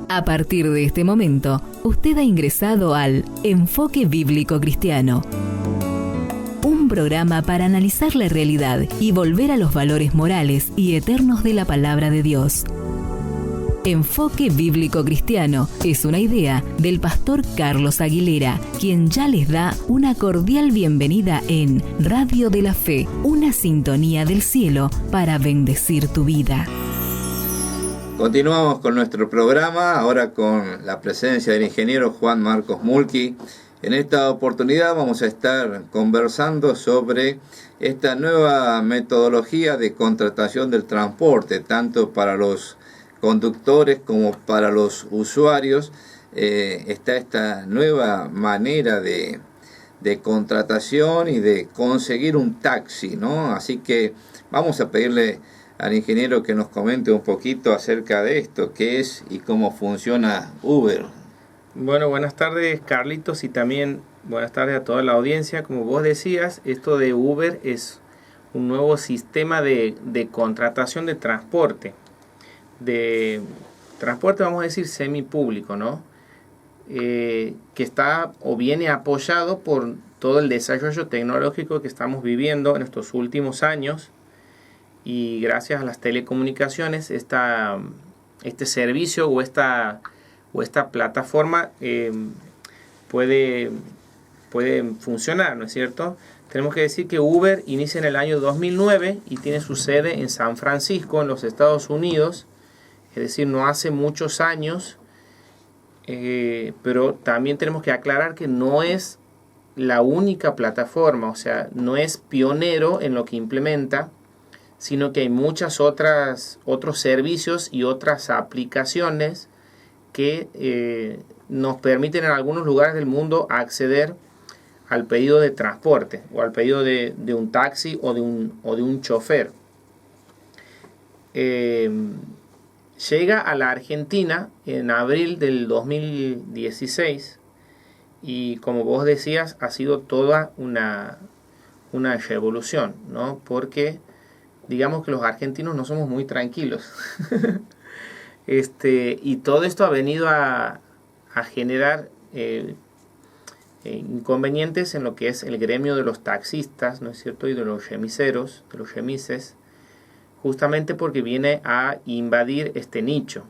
A partir de este momento, usted ha ingresado al Enfoque Bíblico Cristiano. Un programa para analizar la realidad y volver a los valores morales y eternos de la palabra de Dios. Enfoque Bíblico Cristiano es una idea del pastor Carlos Aguilera, quien ya les da una cordial bienvenida en Radio de la Fe, una sintonía del cielo para bendecir tu vida. Continuamos con nuestro programa, ahora con la presencia del ingeniero Juan Marcos Mulkey. En esta oportunidad vamos a estar conversando sobre esta nueva metodología de contratación del transporte, tanto para los conductores como para los usuarios. Está esta nueva manera de contratación y de conseguir un taxi, ¿no? Así que vamos a pedirle al ingeniero que nos comente un poquito acerca de esto, qué es y cómo funciona Uber. Bueno, buenas tardes Carlitos y también buenas tardes a toda la audiencia. Como vos decías, esto de Uber es un nuevo sistema de contratación de transporte. Vamos a decir semipúblico, ¿no? Que está o viene apoyado por todo el desarrollo tecnológico que estamos viviendo en estos últimos años. Y gracias a las telecomunicaciones, este servicio o esta plataforma puede funcionar, ¿no es cierto? Tenemos que decir que Uber inicia en el año 2009 y tiene su sede en San Francisco, en los Estados Unidos. Es decir, no hace muchos años, pero también tenemos que aclarar que no es la única plataforma, o sea, no es pionero en lo que implementa, sino que hay muchos otros servicios y otras aplicaciones que nos permiten en algunos lugares del mundo acceder al pedido de transporte o al pedido de un taxi o de un chofer. Llega a la Argentina en abril del 2016 y, como vos decías, ha sido toda una revolución, ¿no? Porque digamos que los argentinos no somos muy tranquilos. Y todo esto ha venido a generar inconvenientes en lo que es el gremio de los taxistas, ¿no es cierto? Y de los remiseros, de los remises, justamente porque viene a invadir este nicho.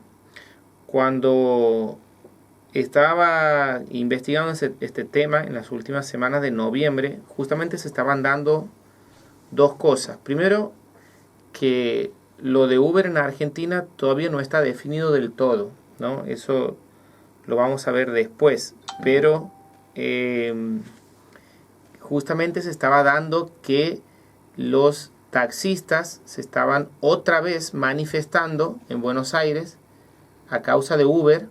Cuando estaba investigando este tema en las últimas semanas de noviembre, justamente se estaban dando dos cosas. Primero, que lo de Uber en Argentina todavía no está definido del todo, ¿no? Eso lo vamos a ver después, pero justamente se estaba dando que los taxistas se estaban otra vez manifestando en Buenos Aires a causa de Uber,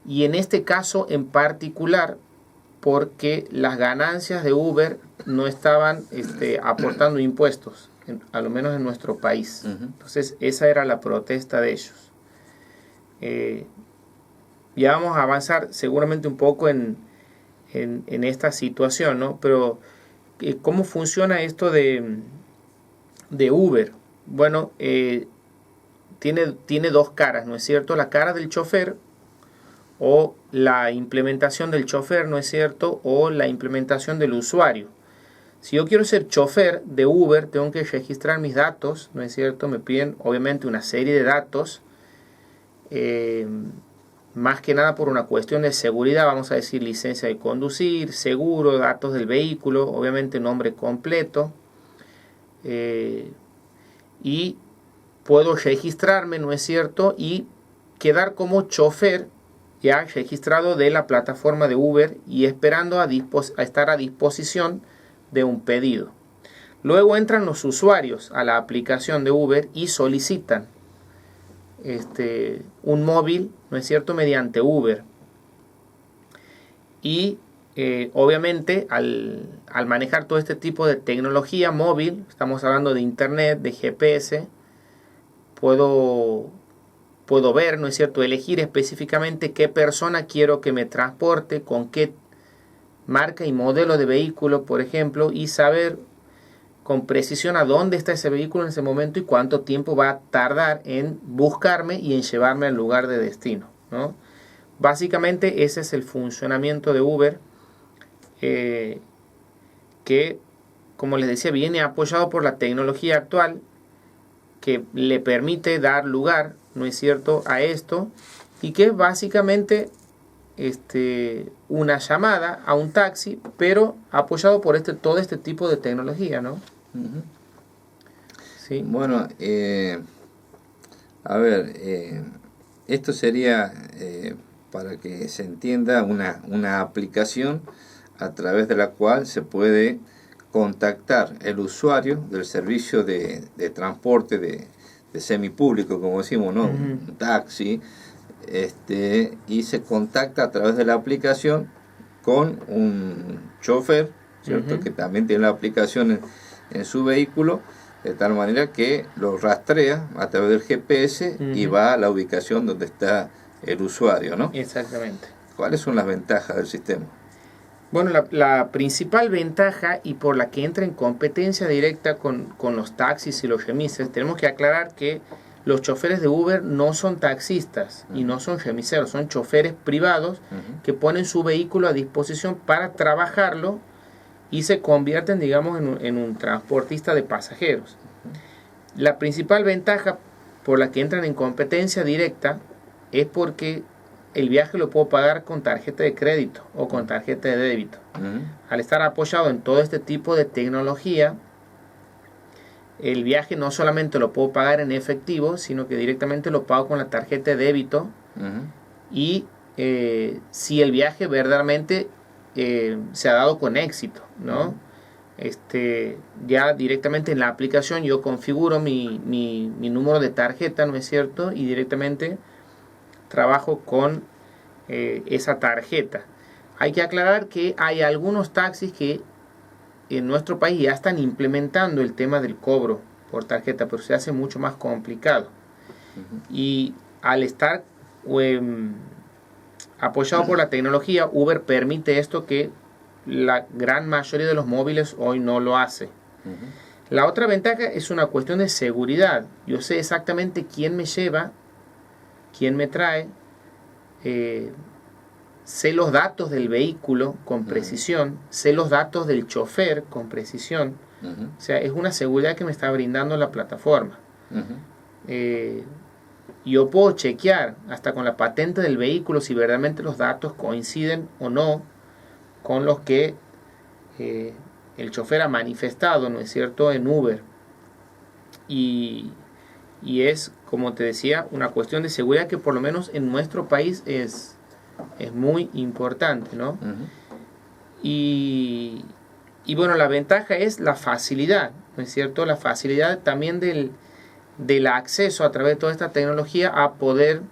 y en este caso en particular porque las ganancias de Uber no estaban aportando impuestos, a lo menos en nuestro país. Entonces esa era la protesta de ellos. Ya vamos a avanzar seguramente un poco en esta situación, ¿no? Pero ¿cómo funciona esto de Uber? Bueno, tiene dos caras, ¿no es cierto? La cara del chofer o la implementación del chofer, ¿no es cierto? O la implementación del usuario. Si yo quiero ser chofer de Uber, tengo que registrar mis datos, ¿no es cierto? Me piden obviamente una serie de datos, más que nada por una cuestión de seguridad, vamos a decir licencia de conducir, seguro, datos del vehículo, obviamente nombre completo, y puedo registrarme, ¿no es cierto? Y quedar como chofer ya registrado de la plataforma de Uber y esperando a estar a disposición de un pedido. Luego entran los usuarios a la aplicación de Uber y solicitan un móvil, ¿no es cierto?, mediante Uber. Y obviamente al manejar todo este tipo de tecnología móvil, estamos hablando de internet, de GPS, puedo ver, ¿no es cierto?, elegir específicamente qué persona quiero que me transporte, con qué marca y modelo de vehículo, por ejemplo, y saber con precisión a dónde está ese vehículo en ese momento y cuánto tiempo va a tardar en buscarme y en llevarme al lugar de destino. ¿no? Básicamente ese es el funcionamiento de Uber, que, como les decía, viene apoyado por la tecnología actual que le permite dar lugar, ¿no es cierto?, a esto, y que es básicamente una llamada a un taxi, pero apoyado por todo este tipo de tecnología, ¿no? Uh-huh. Sí. Bueno, a ver, esto sería, para que se entienda, una aplicación a través de la cual se puede contactar el usuario del servicio de transporte de semipúblico, como decimos, ¿no? Uh-huh. Un taxi, y se contacta a través de la aplicación con un chofer, ¿cierto? Uh-huh. Que también tiene la aplicación en su vehículo, de tal manera que lo rastrea a través del GPS uh-huh. y va a la ubicación donde está el usuario, ¿no? Exactamente. ¿Cuáles son las ventajas del sistema? Bueno, la principal ventaja, y por la que entra en competencia directa con los taxis y los remises, tenemos que aclarar que los choferes de Uber no son taxistas uh-huh. y no son remiseros, son choferes privados uh-huh. que ponen su vehículo a disposición para trabajarlo y se convierten, digamos, en un transportista de pasajeros. Uh-huh. La principal ventaja por la que entran en competencia directa es porque el viaje lo puedo pagar con tarjeta de crédito o con tarjeta de débito. Uh-huh. Al estar apoyado en todo este tipo de tecnología, el viaje no solamente lo puedo pagar en efectivo, sino que directamente lo pago con la tarjeta de débito. Uh-huh. Y si el viaje verdaderamente se ha dado con éxito, ¿no? Uh-huh. Ya directamente en la aplicación yo configuro mi número de tarjeta, ¿no es cierto? Y directamente trabajo con esa tarjeta. Hay que aclarar que hay algunos taxis que en nuestro país ya están implementando el tema del cobro por tarjeta, pero se hace mucho más complicado. Uh-huh. Y al estar apoyado por la tecnología, Uber permite esto que la gran mayoría de los móviles hoy no lo hace. Uh-huh. La otra ventaja es una cuestión de seguridad. Yo sé exactamente quién me lleva, quién me trae, sé los datos del vehículo con precisión, uh-huh. sé los datos del chofer con precisión. Uh-huh. O sea, es una seguridad que me está brindando la plataforma. Uh-huh. Yo puedo chequear hasta con la patente del vehículo si verdaderamente los datos coinciden o no con los que el chofer ha manifestado, ¿no es cierto?, en Uber. Y es, como te decía, una cuestión de seguridad que por lo menos en nuestro país es muy importante, ¿no? Uh-huh. Y bueno, la ventaja es la facilidad, ¿no es cierto? La facilidad también del acceso a través de toda esta tecnología a poder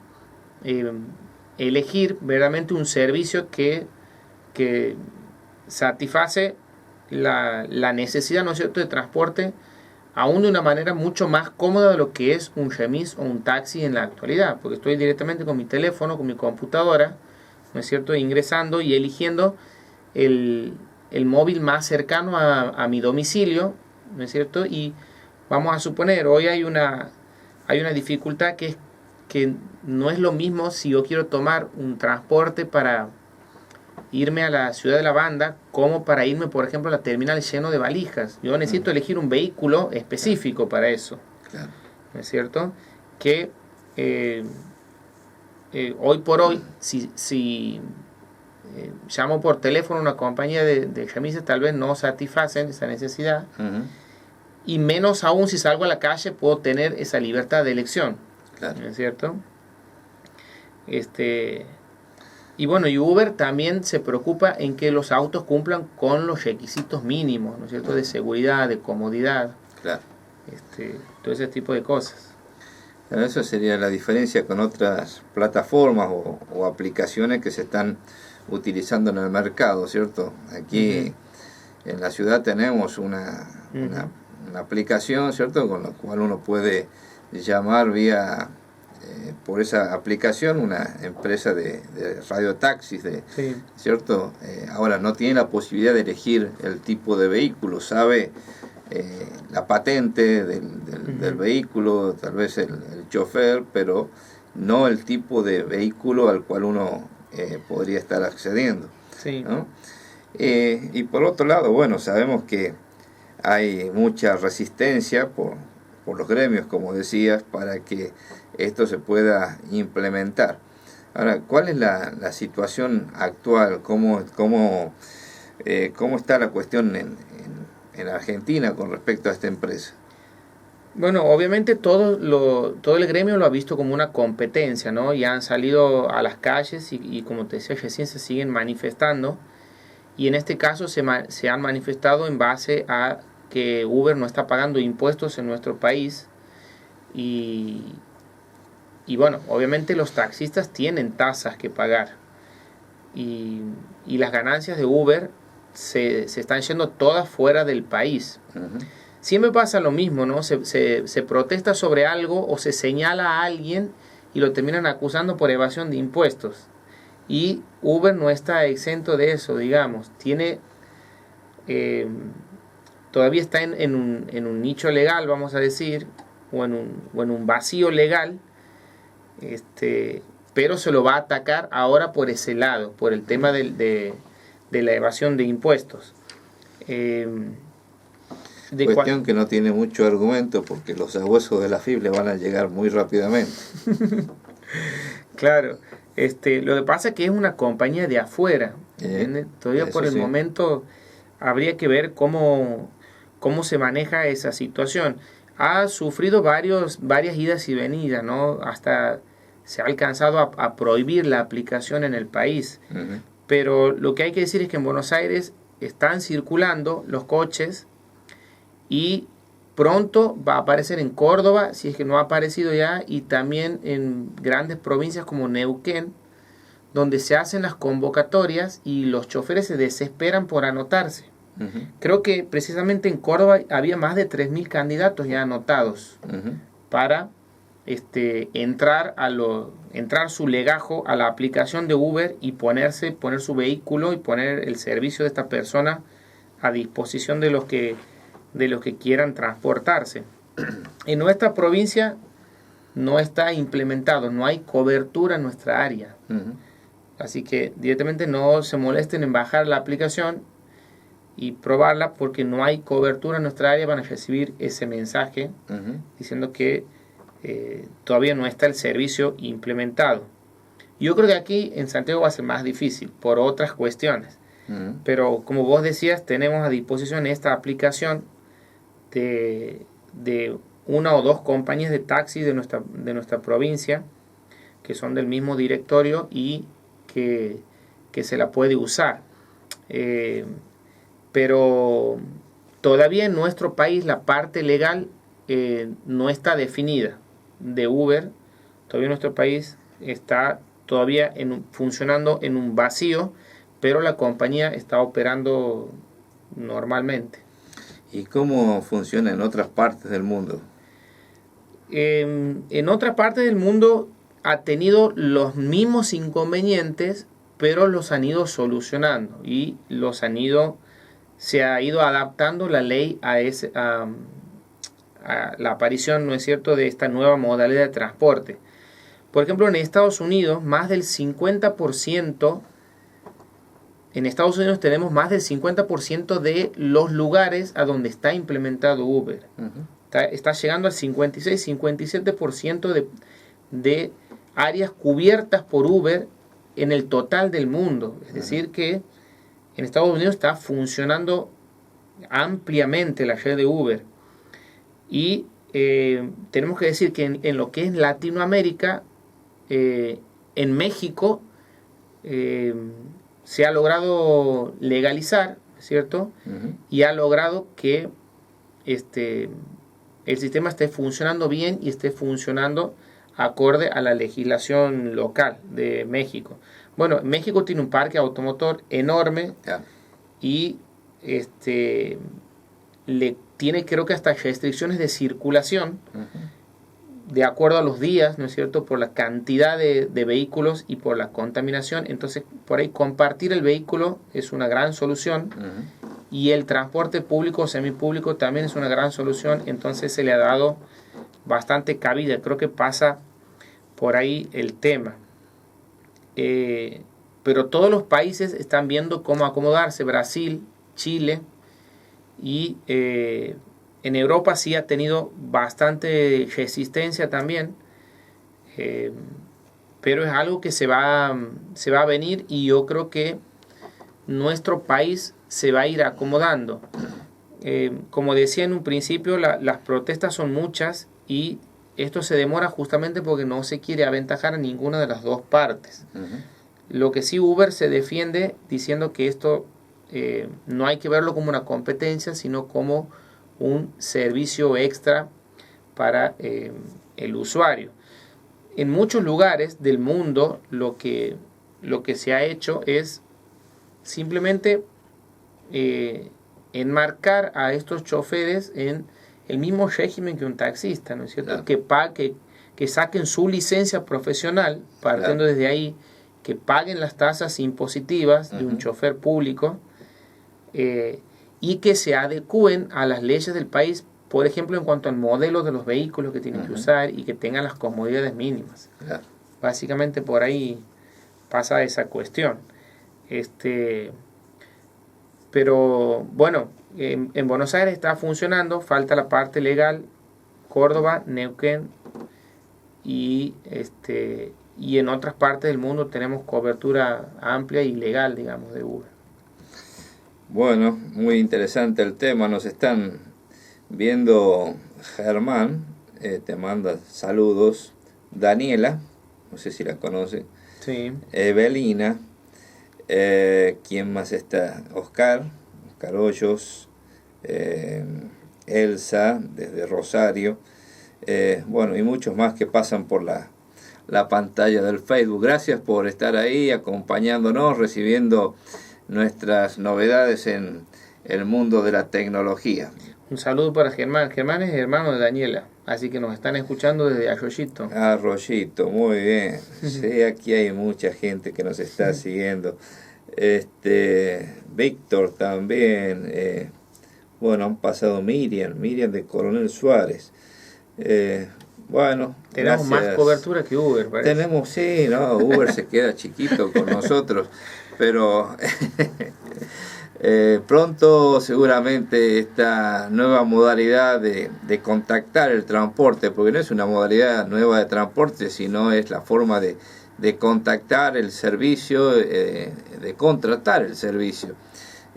elegir verdaderamente un servicio que satisface la necesidad, ¿no es cierto?, de transporte, aún de una manera mucho más cómoda de lo que es un remis o un taxi en la actualidad, porque estoy directamente con mi teléfono, con mi computadora, ¿no es cierto?, ingresando y eligiendo el móvil más cercano a mi domicilio, ¿no es cierto? Y vamos a suponer, hoy hay una dificultad que no es lo mismo si yo quiero tomar un transporte para irme a la ciudad de La Banda como para irme, por ejemplo, a la terminal lleno de valijas. Yo necesito elegir un vehículo específico para eso. Claro. ¿No es cierto? Que hoy por hoy, si llamo por teléfono a una compañía de remises, tal vez no satisfacen esa necesidad. Uh-huh. Y menos aún si salgo a la calle puedo tener esa libertad de elección. Claro. ¿No es cierto? Y bueno, y Uber también se preocupa en que los autos cumplan con los requisitos mínimos, ¿no es cierto?, de seguridad, de comodidad. Claro. Todo ese tipo de cosas. Eso sería la diferencia con otras plataformas o aplicaciones que se están utilizando en el mercado, ¿cierto? Aquí uh-huh. en la ciudad tenemos una aplicación, ¿cierto?, con la cual uno puede llamar vía por esa aplicación una empresa de radiotaxis, sí. ¿cierto? Ahora no tiene la posibilidad de elegir el tipo de vehículo, sabe la patente del vehículo, tal vez el chofer, pero no el tipo de vehículo al cual uno podría estar accediendo. Sí. ¿No? Y por otro lado, bueno, sabemos que hay mucha resistencia por los gremios, como decías, para que esto se pueda implementar. Ahora, ¿cuál es la situación actual? ¿Cómo está la cuestión en Argentina con respecto a esta empresa? Bueno, obviamente todo el gremio lo ha visto como una competencia, ¿no? Y han salido a las calles y como te decía recién, se siguen manifestando. Y en este caso se han manifestado en base a que Uber no está pagando impuestos en nuestro país. Y bueno, obviamente los taxistas tienen tasas que pagar. Y las ganancias de Uber se están yendo todas fuera del país. Uh-huh. Siempre pasa lo mismo, ¿no? Se protesta sobre algo o se señala a alguien y lo terminan acusando por evasión de impuestos. Y Uber no está exento de eso, digamos. Todavía está en un nicho legal, vamos a decir, o en un vacío legal, pero se lo va a atacar ahora por ese lado, por el tema de la evasión de impuestos. Cuestión que no tiene mucho argumento porque los sabuesos de la FIP le van a llegar muy rápidamente. Claro, lo que pasa es que es una compañía de afuera. Todavía por el momento habría que ver cómo se maneja esa situación. Ha sufrido varias idas y venidas, ¿no? Hasta se ha alcanzado a prohibir la aplicación en el país. Uh-huh. Pero lo que hay que decir es que en Buenos Aires están circulando los coches y pronto va a aparecer en Córdoba, si es que no ha aparecido ya, y también en grandes provincias como Neuquén, donde se hacen las convocatorias y los choferes se desesperan por anotarse. Uh-huh. Creo que precisamente en Córdoba había más de 3.000 candidatos ya anotados. Uh-huh. Para entrar su legajo a la aplicación de Uber y poner su vehículo y poner el servicio de esta persona a disposición de los que quieran transportarse. En nuestra provincia no está implementado, no hay cobertura en nuestra área. Uh-huh. Así que directamente no se molesten en bajar la aplicación y probarla porque no hay cobertura en nuestra área. Van a recibir ese mensaje uh-huh. diciendo que todavía no está el servicio implementado. Yo creo que aquí en Santiago va a ser más difícil por otras cuestiones. Uh-huh. Pero como vos decías, tenemos a disposición esta aplicación de una o dos compañías de taxi de nuestra provincia que son del mismo directorio y que se la puede usar. Pero todavía en nuestro país la parte legal no está definida de Uber. Todavía nuestro país está todavía funcionando en un vacío, pero la compañía está operando normalmente. ¿Y cómo funciona en otras partes del mundo? En otras partes del mundo ha tenido los mismos inconvenientes, pero los han ido solucionando y se ha ido adaptando la ley a la aparición, ¿no es cierto?, de esta nueva modalidad de transporte. Por ejemplo, en Estados Unidos, tenemos más del 50% de los lugares a donde está implementado Uber. Uh-huh. Está llegando al 56-57% de áreas cubiertas por Uber en el total del mundo. Es decir, que en Estados Unidos está funcionando ampliamente la red de Uber. Y tenemos que decir que en lo que es Latinoamérica, en México, se ha logrado legalizar, ¿cierto? Uh-huh. Y ha logrado que el sistema esté funcionando bien y esté funcionando acorde a la legislación local de México. Bueno, México tiene un parque automotor enorme. Yeah. Y le tiene, creo que hasta restricciones de circulación, uh-huh. de acuerdo a los días, ¿no es cierto?, por la cantidad de vehículos y por la contaminación. Entonces, por ahí compartir el vehículo es una gran solución. Uh-huh. Y el transporte público o semipúblico también es una gran solución. Entonces se le ha dado bastante cabida. Creo que pasa por ahí el tema. Pero todos los países están viendo cómo acomodarse. Brasil, Chile y en Europa sí ha tenido bastante resistencia también. Pero es algo que se va a venir, y yo creo que nuestro país se va a ir acomodando. Como decía en un principio, las protestas son muchas, y esto se demora justamente porque no se quiere aventajar a ninguna de las dos partes. Uh-huh. Lo que sí, Uber se defiende diciendo que esto no hay que verlo como una competencia, sino como un servicio extra para el usuario. En muchos lugares del mundo lo que se ha hecho es simplemente enmarcar a estos choferes en el mismo régimen que un taxista, ¿no es cierto? Claro. Que saquen su licencia profesional, partiendo claro. desde ahí, que paguen las tasas impositivas uh-huh. de un chofer público, y que se adecúen a las leyes del país, por ejemplo, en cuanto al modelo de los vehículos que tienen uh-huh. que usar, y que tengan las comodidades mínimas. Claro. Básicamente por ahí pasa esa cuestión. Pero bueno, en Buenos Aires está funcionando, falta la parte legal, Córdoba, Neuquén y en otras partes del mundo tenemos cobertura amplia y legal, digamos, de Uber. Bueno, muy interesante el tema. Nos están viendo Germán, te manda saludos, Daniela, no sé si la conoce, sí. Evelina, ¿quién más está? Oscar Hoyos, Elsa desde Rosario, bueno, y muchos más que pasan por la pantalla del Facebook. Gracias por estar ahí acompañándonos, recibiendo nuestras novedades en el mundo de la tecnología. Un saludo para Germán. Germán es hermano de Daniela, así que nos están escuchando desde Arroyito. Arroyito, muy bien. Sí, aquí hay mucha gente que nos está siguiendo. Víctor también. Bueno, han pasado Miriam de Coronel Suárez. Bueno, tenemos gracias. Más cobertura que Uber, parece. Tenemos, sí, no, Uber se queda chiquito con nosotros, pero pronto seguramente esta nueva modalidad de contactar el transporte, porque no es una modalidad nueva de transporte, sino es la forma de contactar el servicio, de contratar el servicio.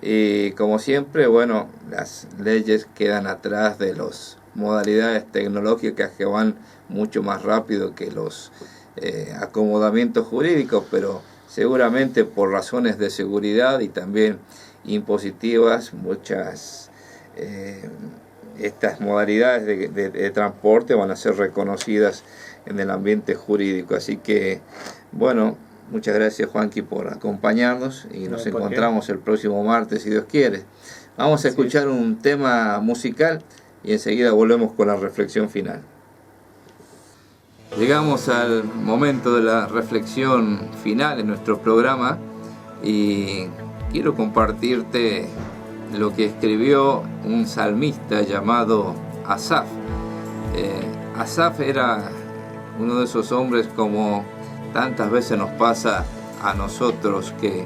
Y como siempre, bueno, las leyes quedan atrás de las modalidades tecnológicas que van mucho más rápido que los acomodamientos jurídicos, pero seguramente por razones de seguridad y también impositivas, muchas estas modalidades de transporte van a ser reconocidas en el ambiente jurídico. Así que, bueno, muchas gracias, Juanqui, por acompañarnos, y nos encontramos el próximo martes, si Dios quiere. Vamos a escuchar un tema musical y enseguida volvemos con la reflexión final. Llegamos al momento de la reflexión final en nuestro programa, y quiero compartirte lo que escribió un salmista llamado Asaf. Asaf era uno de esos hombres, como tantas veces nos pasa a nosotros, que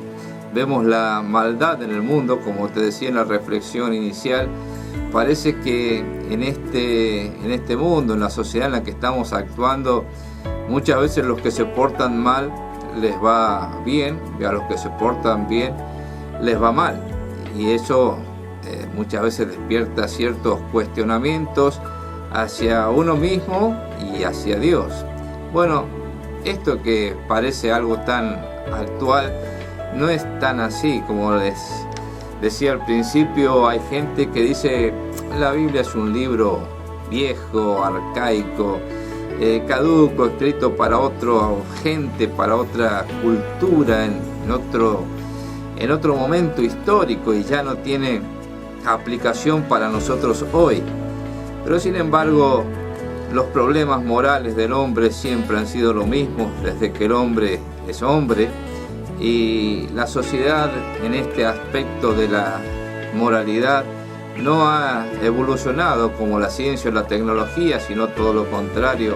vemos la maldad en el mundo, como te decía en la reflexión inicial. Parece que en este mundo, en la sociedad en la que estamos actuando, muchas veces los que se portan mal les va bien, y a los que se portan bien les va mal. Y eso muchas veces despierta ciertos cuestionamientos hacia uno mismo y hacia Dios. Bueno, esto que parece algo tan actual no es tan así. Como les decía al principio, hay gente que dice la Biblia es un libro viejo, arcaico, caduco, escrito para otra gente, para otra cultura, en otro momento histórico, y ya no tiene aplicación para nosotros hoy. Pero sin embargo, los problemas morales del hombre siempre han sido lo mismo desde que el hombre es hombre, y la sociedad en este aspecto de la moralidad no ha evolucionado como la ciencia o la tecnología, sino todo lo contrario,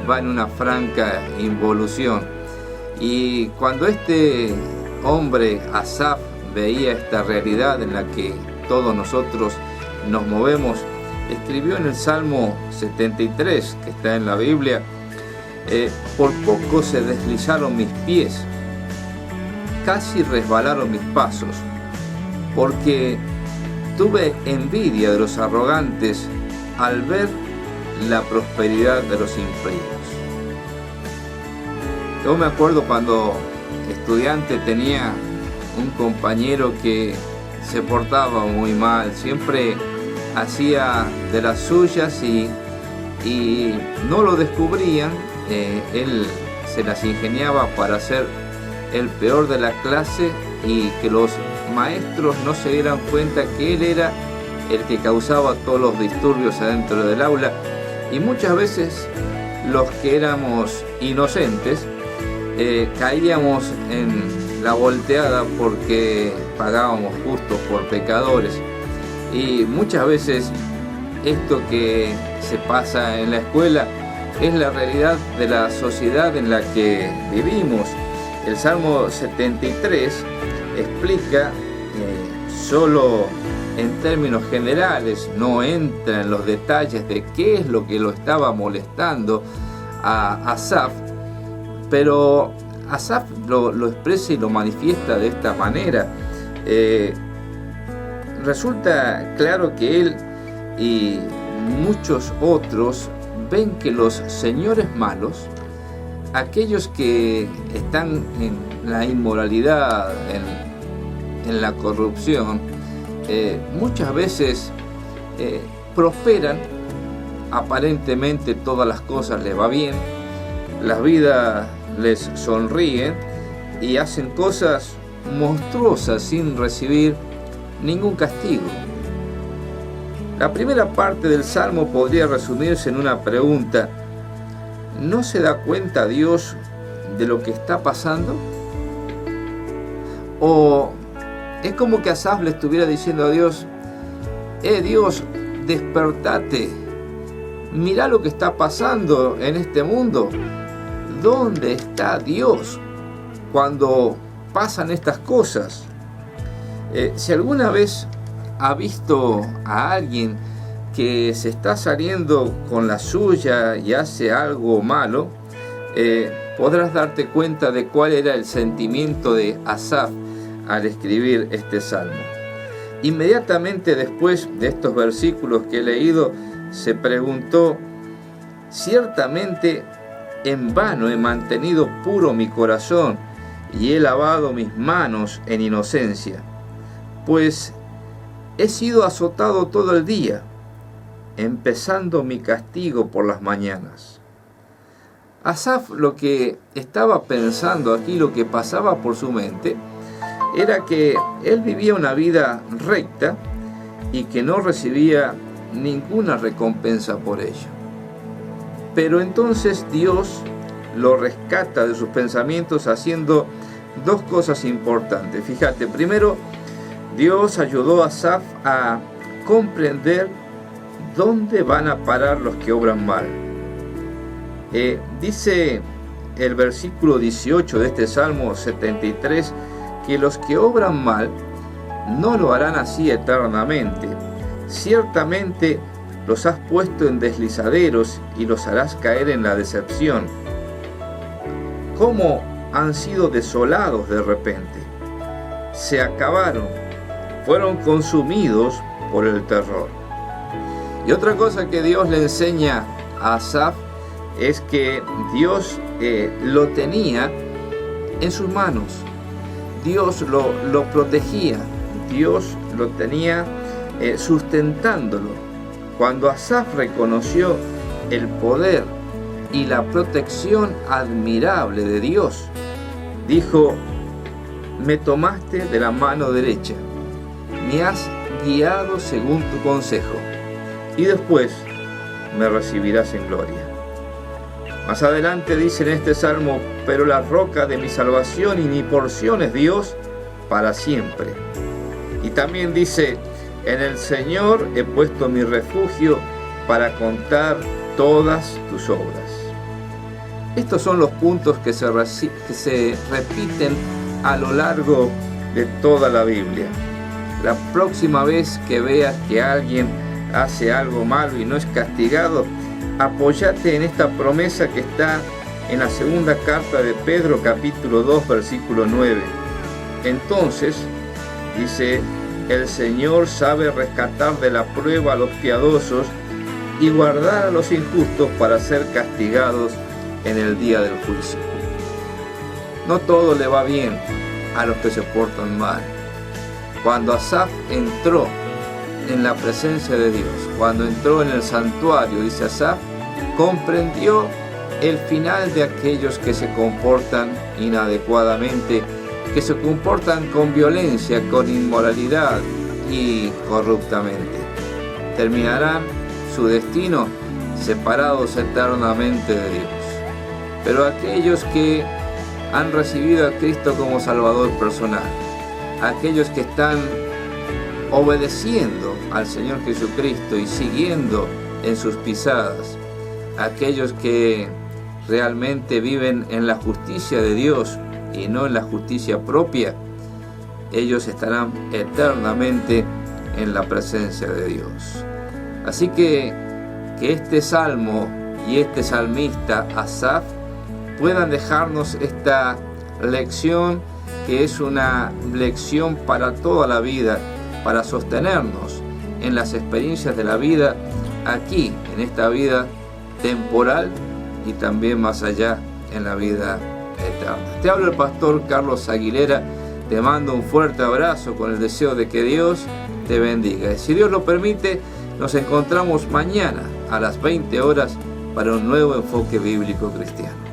va en una franca involución. Y cuando este hombre, Asaf, veía esta realidad en la que todos nosotros nos movemos, escribió en el Salmo 73, que está en la Biblia: por poco se deslizaron mis pies, casi resbalaron mis pasos, porque tuve envidia de los arrogantes al ver la prosperidad de los impíos. Yo me acuerdo cuando estudiante tenía un compañero que se portaba muy mal, siempre hacía de las suyas y no lo descubrían. Él se las ingeniaba para ser el peor de la clase y que los maestros no se dieran cuenta que él era el que causaba todos los disturbios adentro del aula. Y muchas veces los que éramos inocentes caíamos en la volteada porque pagábamos justos por pecadores. Y muchas veces esto que se pasa en la escuela es la realidad de la sociedad en la que vivimos. El Salmo 73 explica solo en términos generales, no entra en los detalles de qué es lo que lo estaba molestando a Asaf, pero Asaf lo expresa y lo manifiesta de esta manera. Resulta claro que él y muchos otros ven que los señores malos, aquellos que están en la inmoralidad, en la corrupción, muchas veces prosperan, aparentemente todas las cosas les va bien, la vida les sonríe y hacen cosas monstruosas sin recibir ningún castigo. La primera parte del Salmo podría resumirse en una pregunta: ¿no se da cuenta Dios de lo que está pasando? ¿O es como que Asaf le estuviera diciendo a Dios: Dios, despertate, mirá lo que está pasando en este mundo? ¿Dónde está Dios cuando pasan estas cosas? Si alguna vez ha visto a alguien que se está saliendo con la suya y hace algo malo, podrás darte cuenta de cuál era el sentimiento de Asaf al escribir este salmo. Inmediatamente después de estos versículos que he leído, se preguntó: ciertamente en vano he mantenido puro mi corazón y he lavado mis manos en inocencia, pues he sido azotado todo el día, empezando mi castigo por las mañanas. Asaf lo que estaba pensando aquí, lo que pasaba por su mente, era que él vivía una vida recta y que no recibía ninguna recompensa por ello. Pero entonces Dios lo rescata de sus pensamientos haciendo dos cosas importantes. Fíjate, primero, Dios ayudó a Asaf a comprender dónde van a parar los que obran mal. Dice el versículo 18 de este Salmo 73 que los que obran mal no lo harán así eternamente. Ciertamente los has puesto en deslizaderos y los harás caer en la decepción. ¿Cómo han sido desolados de repente? Se acabaron, fueron consumidos por el terror. Y otra cosa que Dios le enseña a Asaf es que Dios lo tenía en sus manos. Dios lo protegía, Dios lo tenía sustentándolo. Cuando Asaf reconoció el poder y la protección admirable de Dios, dijo: me tomaste de la mano derecha, me has guiado según tu consejo, y después me recibirás en gloria. Más adelante dice en este salmo: pero la roca de mi salvación y mi porción es Dios para siempre. Y también dice: en el Señor he puesto mi refugio para contar todas tus obras. Estos son los puntos que se repiten a lo largo de toda la Biblia. La próxima vez que veas que alguien hace algo malo y no es castigado, apóyate en esta promesa que está en la segunda carta de Pedro, capítulo 2, versículo 9. Entonces, dice, el Señor sabe rescatar de la prueba a los piadosos y guardar a los injustos para ser castigados en el día del juicio. No todo le va bien a los que se portan mal. Cuando Asaf entró en la presencia de Dios, cuando entró en el santuario, dice Asaf, comprendió el final de aquellos que se comportan inadecuadamente, que se comportan con violencia, con inmoralidad y corruptamente. Terminarán su destino separados eternamente de Dios. Pero aquellos que han recibido a Cristo como Salvador personal, aquellos que están obedeciendo al Señor Jesucristo y siguiendo en sus pisadas, aquellos que realmente viven en la justicia de Dios y no en la justicia propia, ellos estarán eternamente en la presencia de Dios. Así que este salmo y este salmista Asaf puedan dejarnos esta lección, que es una lección para toda la vida, para sostenernos en las experiencias de la vida, aquí, en esta vida temporal y también más allá en la vida eterna. Te habla el pastor Carlos Aguilera, te mando un fuerte abrazo con el deseo de que Dios te bendiga. Y si Dios lo permite, nos encontramos mañana a las 20 horas para un nuevo enfoque bíblico cristiano.